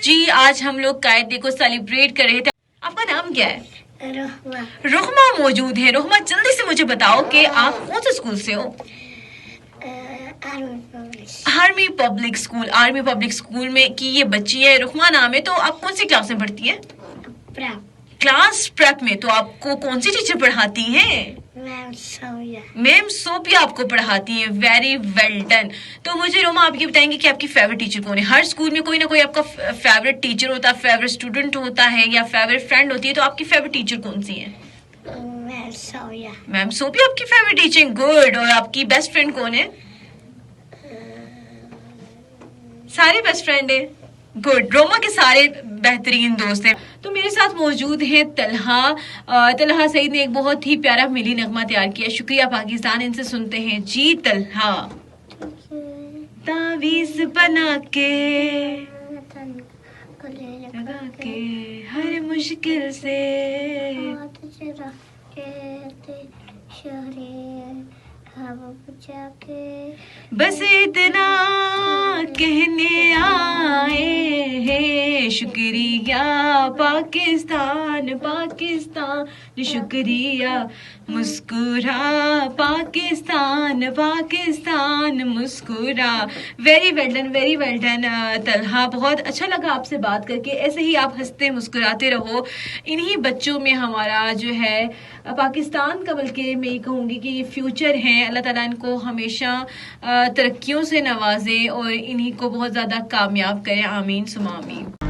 जी आज हम लोग कायद डे को सेलिब्रेट कर रहे थे। आपका नाम क्या है? रुहमा मौजूद है। रुहमा जल्दी से मुझे बताओ कि आप कौन से स्कूल से हो? Army public school. Army public school में की ये बच्ची है, रुहमा नाम है। तो आप कौन सी क्लास में पढ़ती हैं? क्लास प्रेप में। तो आपको कौन सी टीचर पढ़ाती हैं? मैम सोपिया आपको पढ़ाती हैं। Very well done. तो मुझे रोमा आप ये बताएंगे कि आपकी फेवरेट टीचर कौन है? हर स्कूल में कोई ना कोई आपका फेवरेट टीचर होता है, फेवरेट स्टूडेंट होता है या फेवरेट फ्रेंड होती है। तो आपकी फेवरेट टीचर कौन सी है? मैम सोपिया आपकी फेवरेट टीचर। गुड। और आपकी बेस्ट फ्रेंड कौन है? सारे बेस्ट फ्रेंड है। गुड। रोमा के सारे बेहतरीन दोस्त हैं। तो मेरे साथ मौजूद है तलहा। तलहा सईद ने एक बहुत ही प्यारा मिली नगमा तैयार किया। शुक्रिया पाकिस्तान। इनसे सुनते हैं। जी तलहा। तावीज बना के लगा के हर मुश्किल से बस इतना कहने आए हैं, शुक्रिया पाकिस्तान पाकिस्तान शुक्रिया, मुस्कुरा पाकिस्तान पाकिस्तान मुस्कुरा। Very well done, very well done Talha. बहुत अच्छा लगा आपसे बात करके। ऐसे ही आप हंसते मुस्कुराते रहो। इन्हीं बच्चों में हमारा जो है पाकिस्तान का, बल्कि मैं ये कहूँगी कि ये फ्यूचर है। अल्लाह ताला इनको हमेशा तरक्कियों से नवाजे और इन्हीं को बहुत ज़्यादा कामयाब करें। आमीन सुमा आमीन।